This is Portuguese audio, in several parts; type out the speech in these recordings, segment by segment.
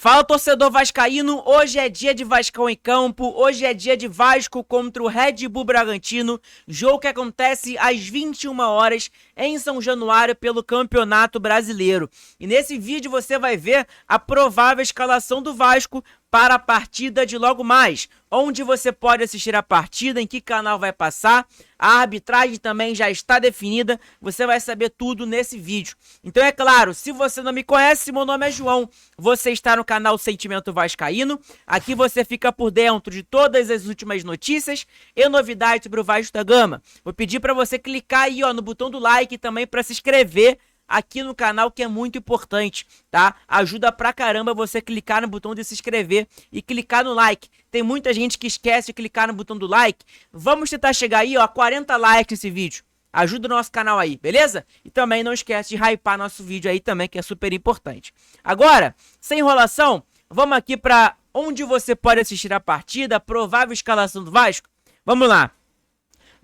Fala, torcedor vascaíno, hoje é dia de Vascão em campo, hoje é dia de Vasco contra o Red Bull Bragantino, jogo que acontece às 21 horas em São Januário pelo Campeonato Brasileiro. E nesse vídeo você vai ver a provável escalação do Vasco para a partida de logo mais, onde você pode assistir a partida, em que canal vai passar, a arbitragem também já está definida, você vai saber tudo nesse vídeo. Então é claro, se você não me conhece, meu nome é João, você está no canal Sentimento Vascaíno, aqui você fica por dentro de todas as últimas notícias e novidades sobre o Vasco da Gama. Vou pedir para você clicar aí no botão do like também para se inscrever aqui no canal, que é muito importante, tá? Ajuda pra caramba você clicar no botão de se inscrever e clicar no like. Tem muita gente que esquece de clicar no botão do like. Vamos tentar chegar aí, a 40 likes nesse vídeo. Ajuda o nosso canal aí, beleza? E também não esquece de hypar nosso vídeo aí também, que é super importante. Agora, sem enrolação, vamos aqui pra onde você pode assistir a partida, a provável escalação do Vasco. Vamos lá.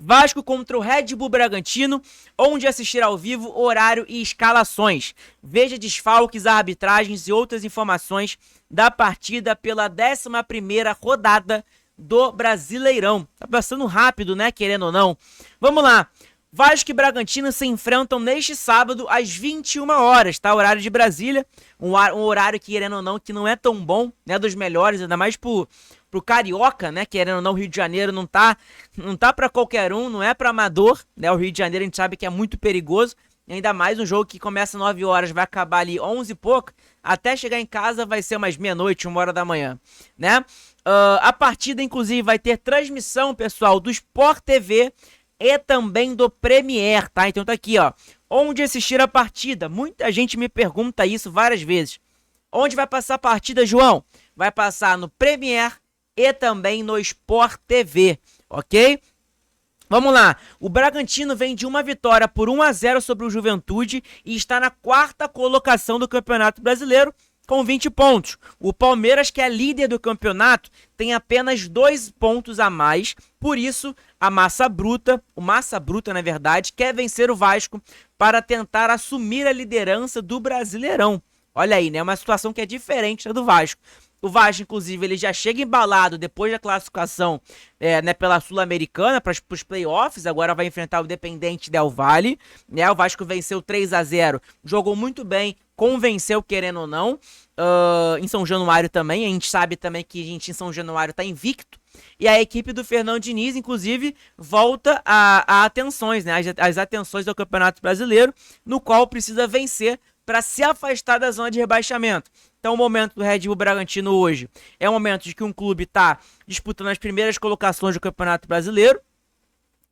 Vasco contra o Red Bull Bragantino, onde assistir ao vivo, horário e escalações. Veja desfalques, arbitragens e outras informações da partida pela 11ª rodada do Brasileirão. Tá passando rápido, né, querendo ou não. Vamos lá. Vasco e Bragantino se enfrentam neste sábado às 21 horas, tá? Horário de Brasília, um horário que, querendo ou não, que não é tão bom, né, dos melhores, ainda mais pro carioca, né, querendo ou não, o Rio de Janeiro não tá pra qualquer um, não é pra amador, né, o Rio de Janeiro a gente sabe que é muito perigoso, ainda mais um jogo que começa 9 horas, vai acabar ali 11 e pouco, até chegar em casa vai ser umas meia-noite, 1 hora da manhã, né. A partida, inclusive, vai ter transmissão, pessoal, do Sport TV e também do Premier, tá? Então tá aqui, onde assistir a partida. Muita gente me pergunta isso várias vezes. Onde vai passar a partida, João? Vai passar no Premier e também no Sport TV, ok? Vamos lá, o Bragantino vem de uma vitória por 1-0 sobre o Juventude e está na 4ª colocação do Campeonato Brasileiro com 20 pontos. O Palmeiras, que é líder do campeonato, tem apenas 2 pontos a mais, por isso o Massa Bruta, na verdade, quer vencer o Vasco para tentar assumir a liderança do Brasileirão. Olha aí, né? Uma situação que é diferente da do Vasco. O Vasco, inclusive, ele já chega embalado depois da classificação né, pela Sul-Americana para os playoffs. Agora vai enfrentar o Independente Del Valle. Né? O Vasco venceu 3-0, jogou muito bem, convenceu, querendo ou não. Em São Januário também. A gente sabe também que a gente em São Januário está invicto. E a equipe do Fernando Diniz, inclusive, volta a atenções, né? As atenções do Campeonato Brasileiro, no qual precisa vencer para se afastar da zona de rebaixamento. Então o momento do Red Bull Bragantino hoje é o momento de que um clube está disputando as primeiras colocações do Campeonato Brasileiro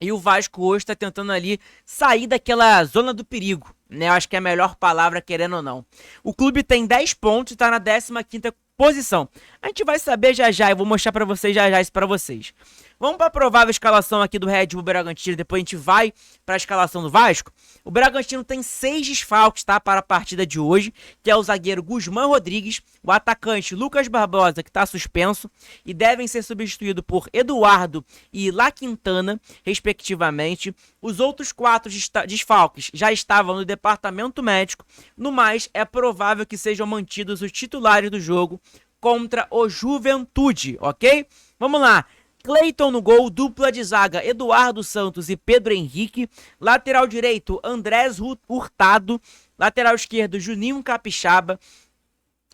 e o Vasco hoje está tentando ali sair daquela zona do perigo, né? Eu acho que é a melhor palavra, querendo ou não. O clube tem 10 pontos e está na 15ª posição. A gente vai saber já já, eu vou mostrar para vocês já já isso para vocês. Vamos para a provável escalação aqui do Red Bull Bragantino, depois a gente vai para a escalação do Vasco. O Bragantino tem 6 desfalques, tá, para a partida de hoje, que é o zagueiro Gusmán Rodrigues, o atacante Lucas Barbosa, que está suspenso, e devem ser substituídos por Eduardo e La Quintana, respectivamente. Os outros 4 desfalques já estavam no departamento médico, no mais é provável que sejam mantidos os titulares do jogo contra o Juventude, ok? Vamos lá. Cleiton no gol, dupla de zaga Eduardo Santos e Pedro Henrique, lateral direito Andrés Hurtado, lateral esquerdo Juninho Capixaba,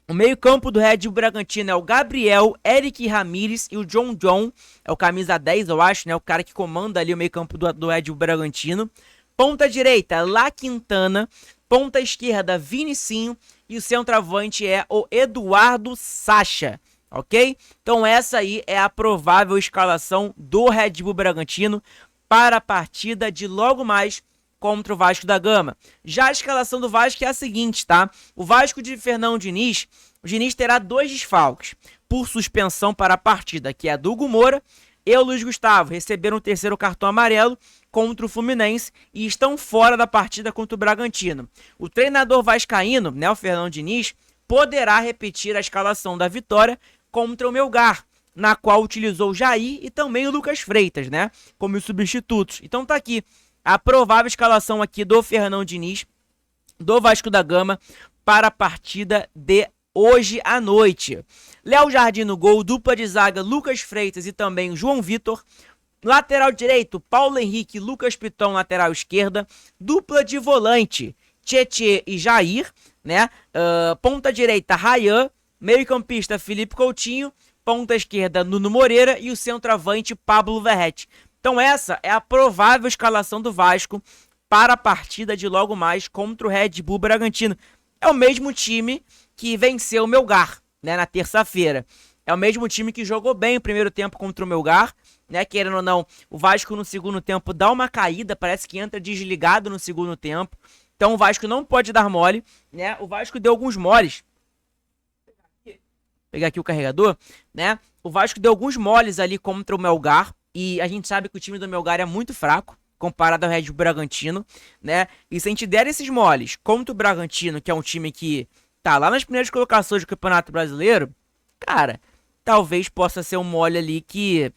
o meio campo do Red Bull Bragantino é o Gabriel, Eric Ramírez e o John, é o camisa 10 eu acho, né, o cara que comanda ali o meio campo do Red Bull Bragantino, ponta direita La Quintana, ponta esquerda Vinicinho e o centroavante é o Eduardo Sacha. Ok? Então essa aí é a provável escalação do Red Bull Bragantino para a partida de logo mais contra o Vasco da Gama. Já a escalação do Vasco é a seguinte, tá? O Vasco de Fernando Diniz, o Diniz terá 2 desfalques por suspensão para a partida, que é do Hugo Moura e o Luiz Gustavo, receberam o 3º cartão amarelo contra o Fluminense e estão fora da partida contra o Bragantino. O treinador vascaíno, né, o Fernando Diniz, poderá repetir a escalação da vitória contra o Melgar, na qual utilizou o Jair e também o Lucas Freitas, né, como substitutos. Então tá aqui a provável escalação aqui do Fernando Diniz, do Vasco da Gama, para a partida de hoje à noite. Léo Jardim no gol, dupla de zaga Lucas Freitas e também João Vitor. Lateral direito, Paulo Henrique, Lucas Piton, lateral esquerda. Dupla de volante, Tietê e Jair, né? Ponta direita, Ryan. Meio-campista, Felipe Coutinho. Ponta esquerda, Nuno Moreira. E o centroavante, Pablo Verratti. Então essa é a provável escalação do Vasco para a partida de logo mais contra o Red Bull Bragantino. É o mesmo time que venceu o Melgar, né, na terça-feira. É o mesmo time que jogou bem o primeiro tempo contra o Melgar, né? Querendo ou não, o Vasco no segundo tempo dá uma caída, parece que entra desligado no segundo tempo. Então o Vasco não pode dar mole, né? O Vasco deu alguns moles. Vou pegar aqui o carregador, né? O Vasco deu alguns moles ali contra o Melgar. E a gente sabe que o time do Melgar é muito fraco comparado ao Red Bull Bragantino, né? E se a gente der esses moles contra o Bragantino, que é um time que tá lá nas primeiras colocações do Campeonato Brasileiro, cara, talvez possa ser um mole ali que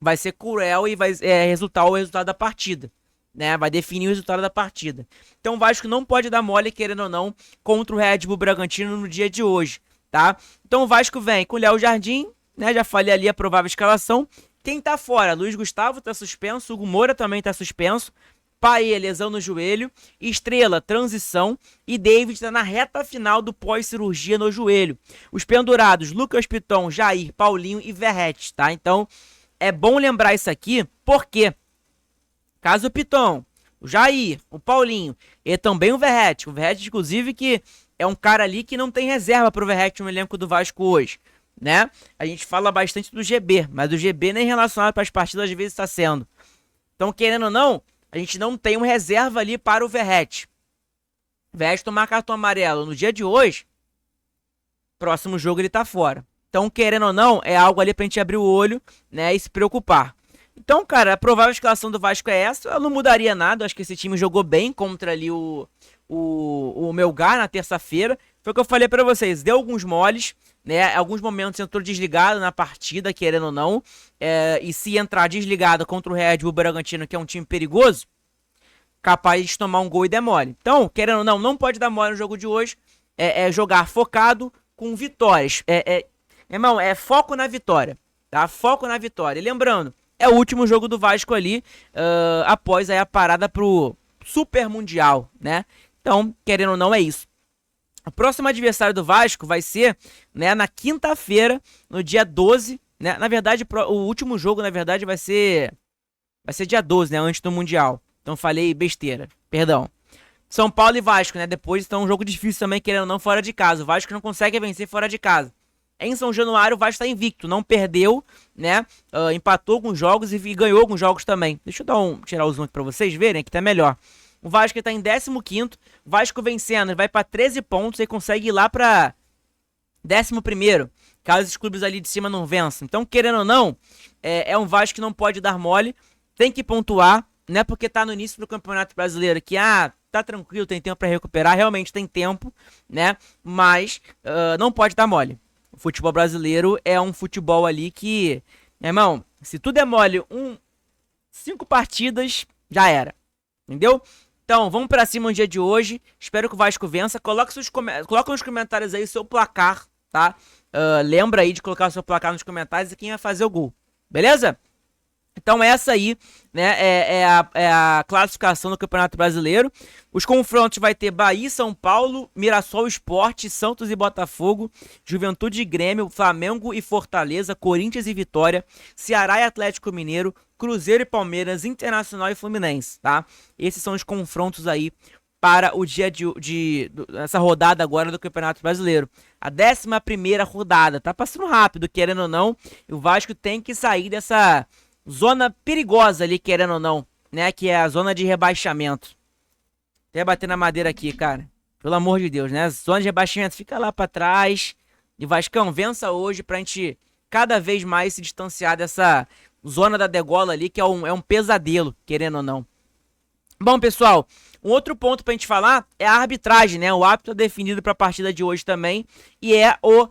vai ser cruel e vai resultar o resultado da partida, né? Vai definir o resultado da partida. Então o Vasco não pode dar mole, querendo ou não, contra o Red Bull Bragantino no dia de hoje, tá? Então o Vasco vem com o Léo Jardim, né? Já falei ali a provável escalação. Quem tá fora? Luiz Gustavo tá suspenso, Hugo Moura também tá suspenso, Paê, lesão no joelho, Estrela, transição e David tá na reta final do pós-cirurgia no joelho. Os pendurados, Lucas Piton, Jair, Paulinho e Verratti, tá? Então, é bom lembrar isso aqui, porque caso o Piton, o Jair, o Paulinho e também o Verratti, inclusive, que é um cara ali que não tem reserva pro Verratti no elenco do Vasco hoje, né? A gente fala bastante do GB, mas o GB nem relacionado para as partidas às vezes está sendo. Então, querendo ou não, a gente não tem um reserva ali para o Verratti. Verratti tomar cartão amarelo no dia de hoje, próximo jogo ele tá fora. Então, querendo ou não, é algo ali pra gente abrir o olho, né, e se preocupar. Então, cara, a provável escalação do Vasco é essa. Eu não mudaria nada, eu acho que esse time jogou bem contra ali o Melgar na terça-feira. Foi o que eu falei pra vocês, deu alguns moles, né? Alguns momentos entrou desligado na partida, querendo ou não. E se entrar desligado contra o Red Bull Bragantino, que é um time perigoso, capaz de tomar um gol e der mole. Então, querendo ou não, não pode dar mole no jogo de hoje. É jogar focado com vitórias. Irmão, é foco na vitória, tá? Foco na vitória. E lembrando, é o último jogo do Vasco ali, após aí a parada pro Super Mundial, né? Então, querendo ou não, é isso. O próximo adversário do Vasco vai ser, né, na quinta-feira, no dia 12, né? Na verdade, o último jogo, na verdade, vai ser dia 12, né, antes do Mundial. Então falei besteira, perdão. São Paulo e Vasco, né? Depois, então, um jogo difícil também, querendo ou não, fora de casa. O Vasco não consegue vencer fora de casa. Em São Januário, o Vasco tá invicto, não perdeu, né? Empatou alguns jogos e ganhou alguns jogos também. Deixa eu tirar o zoom aqui pra vocês verem, aqui tá melhor. O Vasco tá em 15º, Vasco vencendo, ele vai pra 13 pontos e consegue ir lá pra 11º, caso os clubes ali de cima não vençam. Então, querendo ou não, é um Vasco que não pode dar mole, tem que pontuar, né? Porque tá no início do Campeonato Brasileiro, que, tá tranquilo, tem tempo pra recuperar, realmente tem tempo, né? Mas não pode dar mole. O futebol brasileiro é um futebol ali que, irmão, se tudo é mole, 5 partidas, já era, entendeu? Então, vamos pra cima no dia de hoje. Espero que o Vasco vença. Coloca nos comentários aí o seu placar, tá? Lembra aí de colocar o seu placar nos comentários e quem vai fazer o gol. Beleza? Então essa aí, né, é a classificação do Campeonato Brasileiro. Os confrontos vai ter Bahia, São Paulo, Mirassol Sport, Santos e Botafogo, Juventude e Grêmio, Flamengo e Fortaleza, Corinthians e Vitória, Ceará e Atlético Mineiro, Cruzeiro e Palmeiras, Internacional e Fluminense, tá? Esses são os confrontos aí para o dia essa rodada agora do Campeonato Brasileiro. A 11ª rodada, tá passando rápido, querendo ou não, e o Vasco tem que sair dessa zona perigosa ali, querendo ou não, né? Que é a zona de rebaixamento. Até bater na madeira aqui, cara. Pelo amor de Deus, né? Zona de rebaixamento fica lá pra trás. E Vascão, vença hoje pra gente cada vez mais se distanciar dessa zona da degola ali, que é um pesadelo, querendo ou não. Bom, pessoal, um outro ponto pra gente falar é a arbitragem, né? O árbitro definido pra partida de hoje também. E é o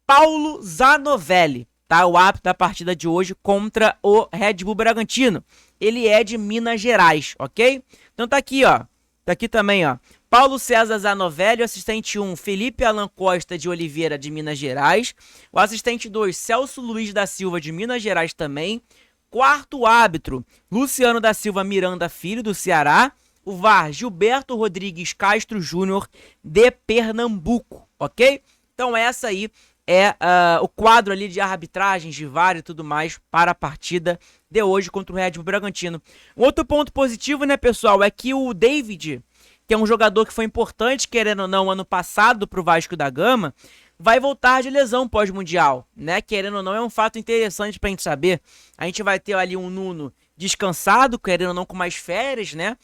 Paulo Zanovelli. Tá, o árbitro da partida de hoje contra o Red Bull Bragantino. Ele é de Minas Gerais, ok? Então tá aqui, ó. Tá aqui também, ó. Paulo César Zanovelli, o assistente 1, Felipe Alan Costa de Oliveira, de Minas Gerais. O assistente 2, Celso Luiz da Silva, de Minas Gerais também. Quarto árbitro, Luciano da Silva Miranda Filho, do Ceará. O VAR, Gilberto Rodrigues Castro Júnior, de Pernambuco, ok? Então essa aí é o quadro ali de arbitragens, de VAR e tudo mais para a partida de hoje contra o Red Bull Bragantino. Um outro ponto positivo, né, pessoal, é que o David, que é um jogador que foi importante, querendo ou não, ano passado para o Vasco da Gama, vai voltar de lesão pós-mundial, né? Querendo ou não, é um fato interessante pra gente saber. A gente vai ter ali um Nuno descansado, querendo ou não, com mais férias, né?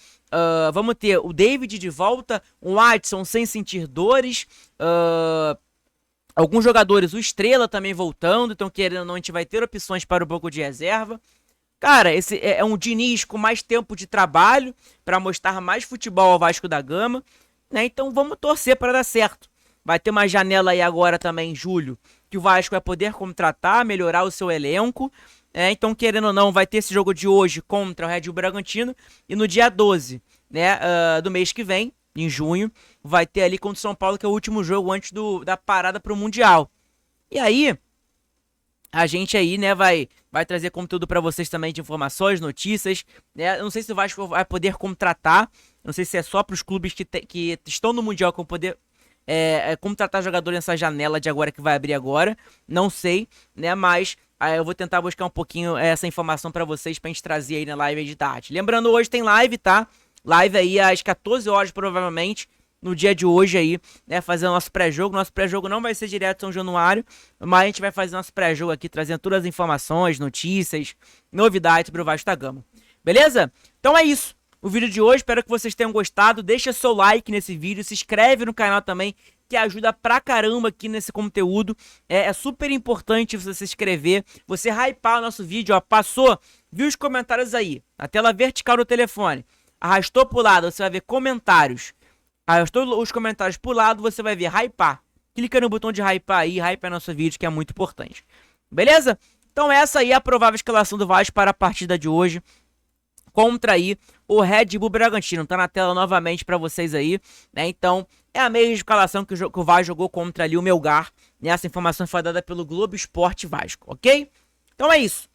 Vamos ter o David de volta, o Adson sem sentir dores, alguns jogadores, o Estrela também voltando, então querendo ou não, a gente vai ter opções para o banco de reserva. Cara, esse é um Diniz com mais tempo de trabalho para mostrar mais futebol ao Vasco da Gama, né? Então vamos torcer para dar certo. Vai ter uma janela aí agora também em julho, que o Vasco vai poder contratar, melhorar o seu elenco. Então, querendo ou não, vai ter esse jogo de hoje contra o Red Bull Bragantino. E no dia 12, né, do mês que vem, em junho, vai ter ali contra o São Paulo, que é o último jogo antes da parada para o Mundial. E aí, a gente aí, né, vai trazer conteúdo para vocês também de informações, notícias, né? Eu não sei se o Vasco vai poder contratar, não sei se é só para os clubes que estão no Mundial que vão poder contratar jogador nessa janela de agora que vai abrir agora, não sei, né, mas eu vou tentar buscar um pouquinho essa informação pra vocês pra gente trazer aí na live de tarde. Lembrando, hoje tem live, tá? Live aí às 14 horas provavelmente, no dia de hoje aí, né, fazer o nosso pré-jogo. Nosso pré-jogo não vai ser direto São Januário, mas a gente vai fazer nosso pré-jogo aqui, trazendo todas as informações, notícias, novidades pro Vasco da Gama. Beleza? Então é isso. O vídeo de hoje, espero que vocês tenham gostado. Deixa seu like nesse vídeo, se inscreve no canal também, que ajuda pra caramba aqui nesse conteúdo. É super importante você se inscrever, você hypar o nosso vídeo, ó. Passou, viu os comentários aí, na tela vertical do telefone. Arrastou pro lado, você vai ver comentários. Arrastou os comentários pro lado, você vai ver hypar. Clica no botão de hypar aí, hypa nosso vídeo, que é muito importante. Beleza? Então essa aí é a provável escalação do Vasco para a partida de hoje contra aí o Red Bull Bragantino. Tá na tela novamente pra vocês aí, né? Então, é a mesma escalação que o Vasco jogou contra ali o Melgar, né? Essa informação foi dada pelo Globo Esporte Vasco, ok? Então é isso.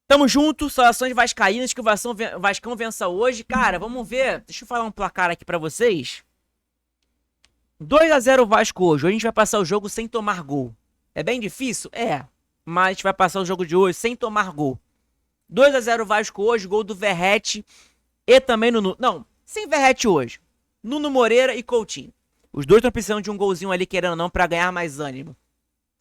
Tamo junto, saudações vascaínas, que o Vascão vença hoje. Cara, vamos ver, deixa eu falar um placar aqui pra vocês. 2-0 Vasco hoje. Hoje a gente vai passar o jogo sem tomar gol. É bem difícil? É, mas a gente vai passar o jogo de hoje sem tomar gol. 2-0 Vasco hoje, gol do Verrete e também no... Não, sem Verrete hoje. Nuno Moreira e Coutinho. Os dois estão precisando de um golzinho ali, querendo ou não, pra ganhar mais ânimo.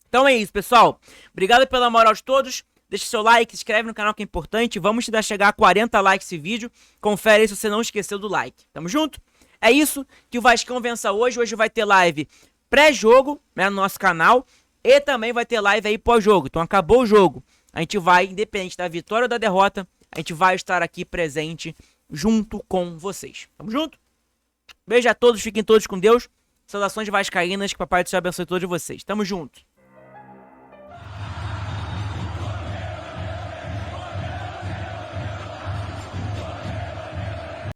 Então é isso, pessoal. Obrigado pela moral de todos. Deixa seu like, se inscreve no canal que é importante. Vamos tentar chegar a 40 likes esse vídeo. Confere aí se você não esqueceu do like. Tamo junto? É isso, que o Vascão vença hoje. Hoje vai ter live pré-jogo, né, no nosso canal. E também vai ter live aí pós-jogo. Então acabou o jogo. A gente vai, independente da vitória ou da derrota, a gente vai estar aqui presente junto com vocês. Tamo junto? Beijo a todos, fiquem todos com Deus. Saudações vascaínas, que Papai do Céu abençoe todos vocês. Tamo junto.